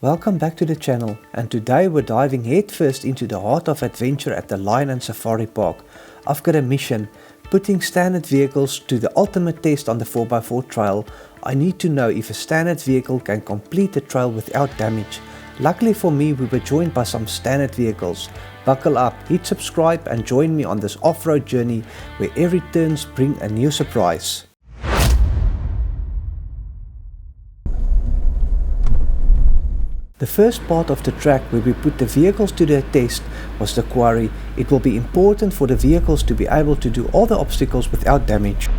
Welcome back to the channel, and today we're diving headfirst into the heart of adventure at the Lion and Safari Park. I've got a mission, putting standard vehicles to the ultimate test on the 4x4 trail. I need to know if a standard vehicle can complete the trail without damage. Luckily for me, we were joined by some standard vehicles. Buckle up, hit subscribe and join me on this off-road journey where every turns bring a new surprise. The first part of the track where we put the vehicles to their test was the quarry. It will be important for the vehicles to be able to do all the obstacles without damage.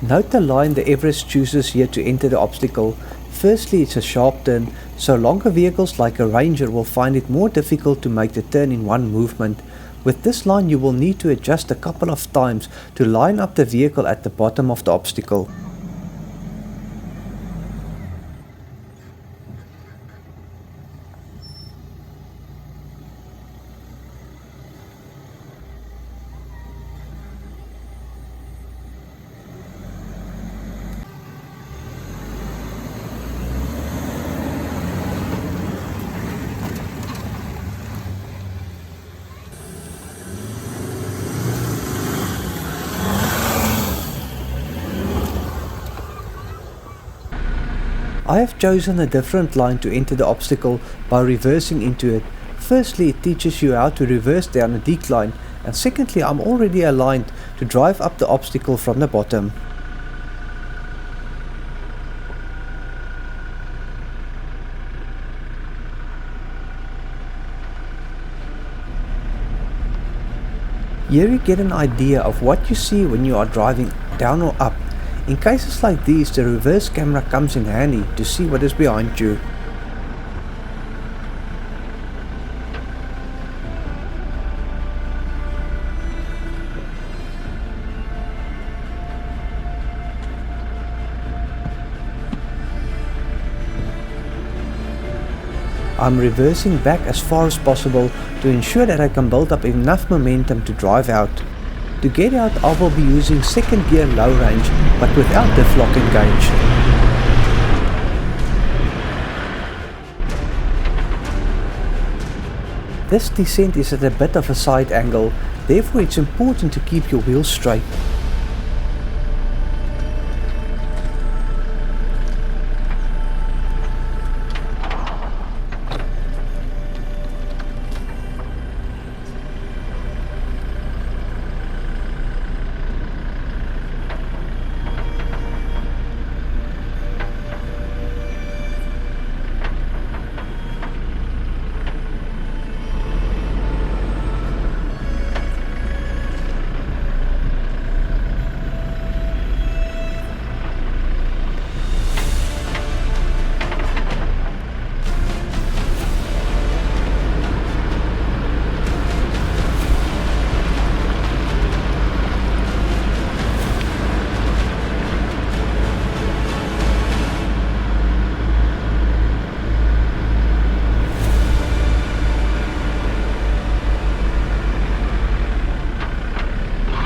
Note the line the Everest chooses here to enter the obstacle. Firstly, it's a sharp turn, so longer vehicles like a Ranger will find it more difficult to make the turn in one movement. With this line you will need to adjust a couple of times to line up the vehicle at the bottom of the obstacle. I have chosen a different line to enter the obstacle by reversing into it. Firstly, it teaches you how to reverse down a decline, and secondly, I'm already aligned to drive up the obstacle from the bottom. Here you get an idea of what you see when you are driving down or up. In cases like these, the reverse camera comes in handy to see what is behind you. I'm reversing back as far as possible to ensure that I can build up enough momentum to drive out. To get out, I will be using second gear low range, but without the lock engaged. This descent is at a bit of a side angle, therefore it's important to keep your wheels straight.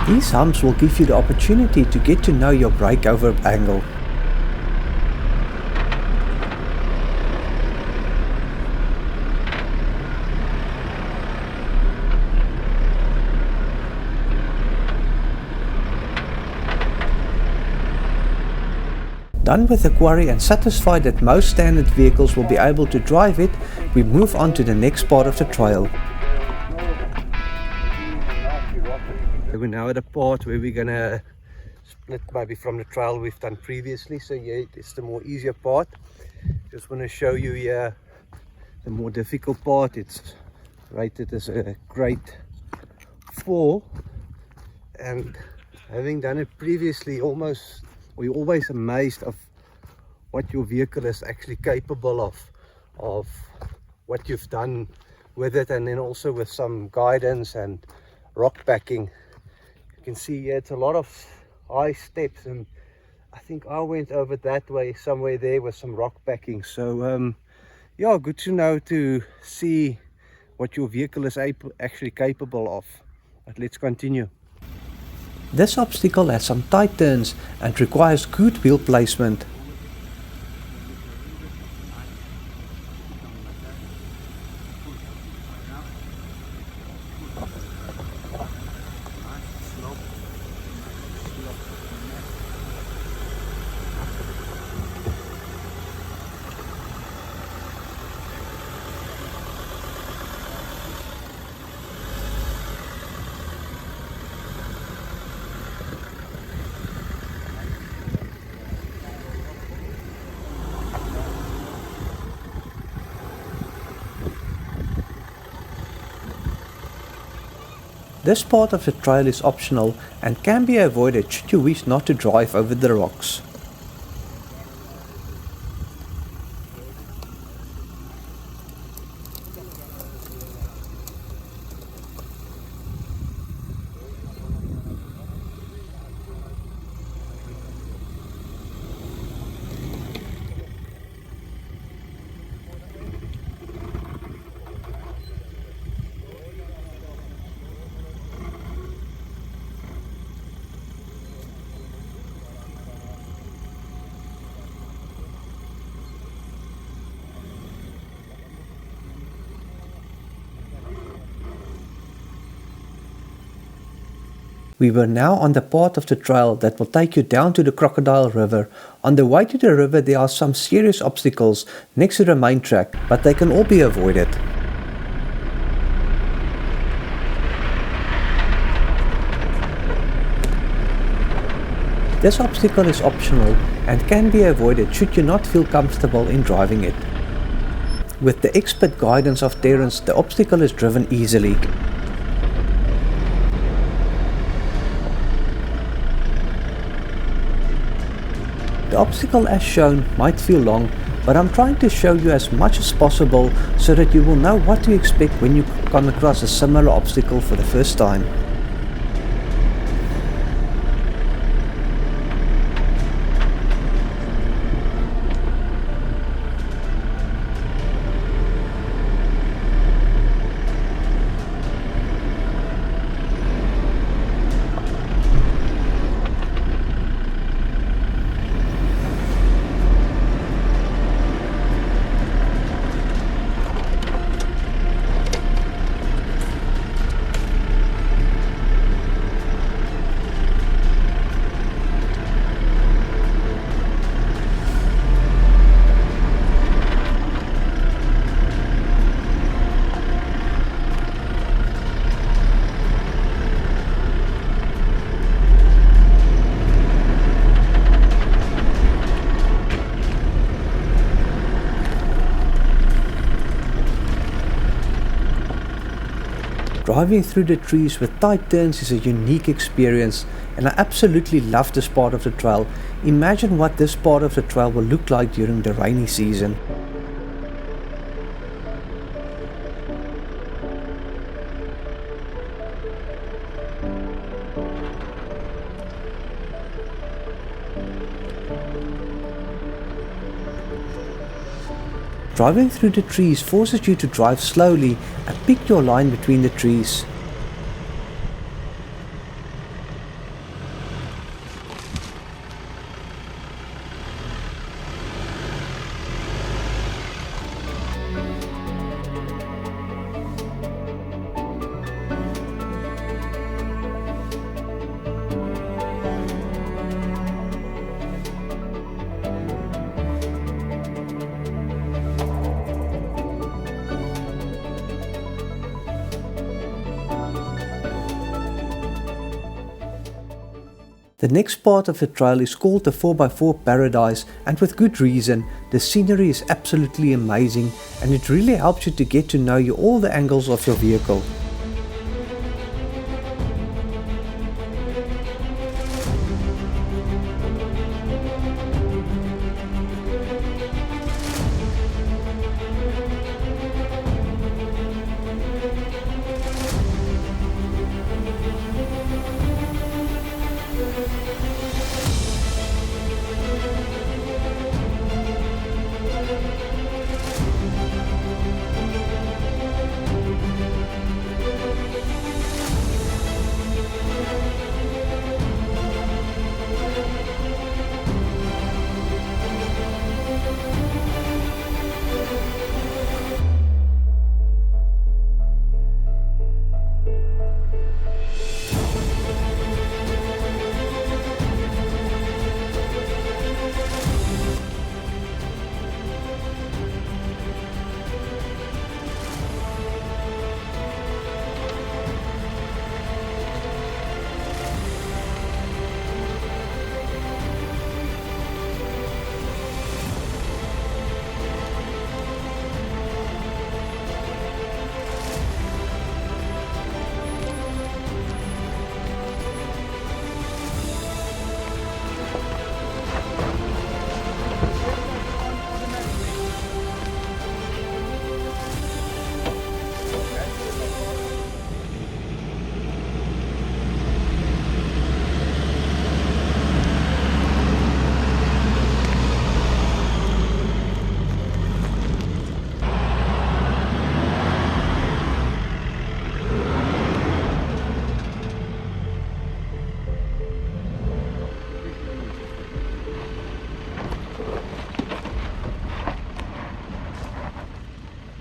These humps will give you the opportunity to get to know your breakover angle. Done with the quarry and satisfied that most standard vehicles will be able to drive it, we move on to the next part of the trail. We're now at a part where we're gonna split maybe from the trail we've done previously, so yeah, it's the more easier part. Just want to show you here the more difficult part. It's rated as a grade 4, and having done it previously, you're always amazed of what your vehicle is actually capable of what you've done with it, and then also with some guidance and rock backing. You can see here it's a lot of high steps, and I think I went over that way somewhere there with some rock backing. So yeah, good to know, to see what your vehicle is actually capable of. But let's continue. This obstacle has some tight turns and requires good wheel placement. This part of the trail is optional and can be avoided should you wish not to drive over the rocks. We were now on the part of the trail that will take you down to the Crocodile River. On the way to the river there are some serious obstacles next to the main track, but they can all be avoided. This obstacle is optional and can be avoided should you not feel comfortable in driving it. With the expert guidance of Terence, the obstacle is driven easily. The obstacle as shown might feel long, but I'm trying to show you as much as possible so that you will know what to expect when you come across a similar obstacle for the first time. Driving through the trees with tight turns is a unique experience, and I absolutely love this part of the trail. Imagine what this part of the trail will look like during the rainy season. Driving through the trees forces you to drive slowly and pick your line between the trees. The next part of the trail is called the 4x4 Paradise, and with good reason. The scenery is absolutely amazing and it really helps you to get to know all the angles of your vehicle.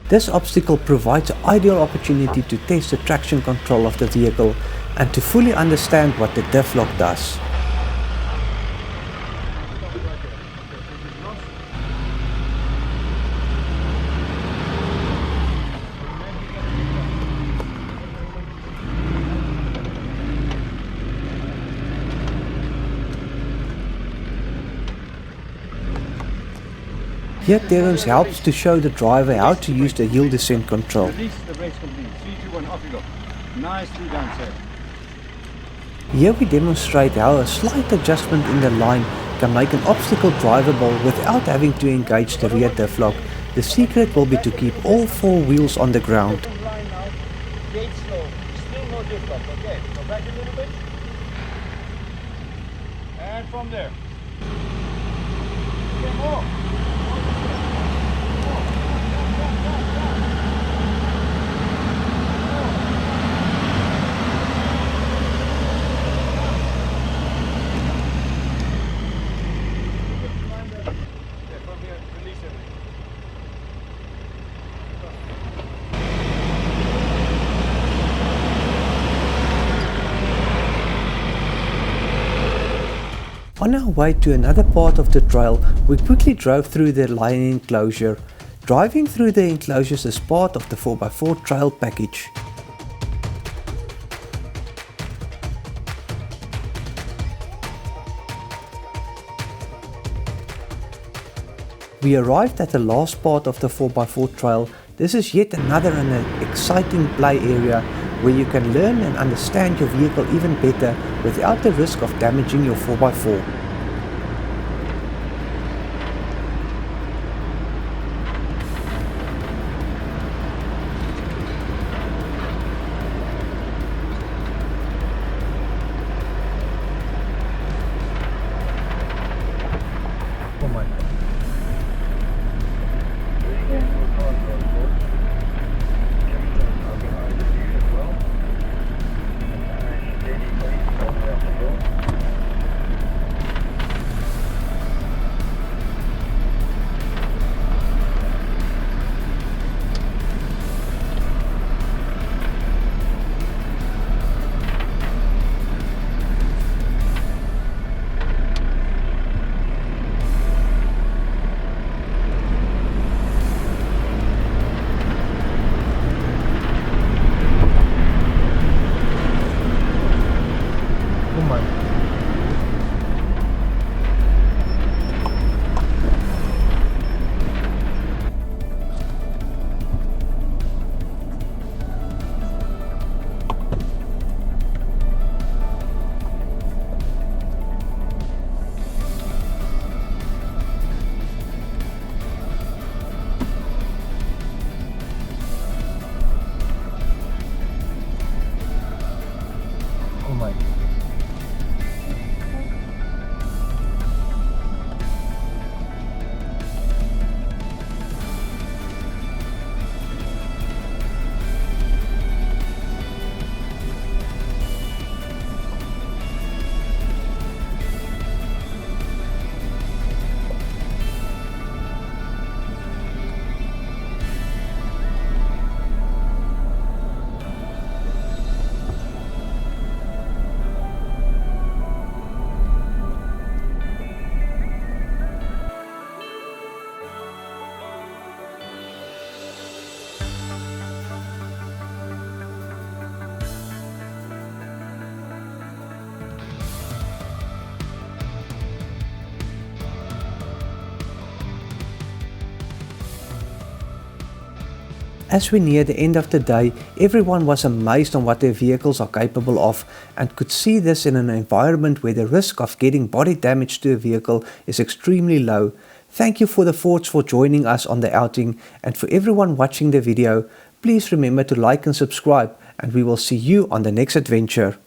This obstacle provides an ideal opportunity to test the traction control of the vehicle and to fully understand what the diff lock does. Here Terence helps to show the driver how to use the hill descent control. Release the brakes complete. 3, 2, 1, off you go. Nicely done, sir. Here we demonstrate how a slight adjustment in the line can make an obstacle drivable without having to engage the rear diff lock. The secret will be to keep all 4 wheels on the ground. Line now. Gate slow. Still no diff lock. Okay. Go back a little bit. And from there. Okay, more. On our way to another part of the trail, we quickly drove through the lion enclosure. Driving through the enclosures is part of the 4x4 trail package. We arrived at the last part of the 4x4 trail. This is yet another exciting play area where you can learn and understand your vehicle even better without the risk of damaging your 4x4. Oh my. As we near the end of the day, everyone was amazed on what their vehicles are capable of and could see this in an environment where the risk of getting body damage to a vehicle is extremely low. Thank you for the Fords for joining us on the outing, and for everyone watching the video, please remember to like and subscribe, and we will see you on the next adventure.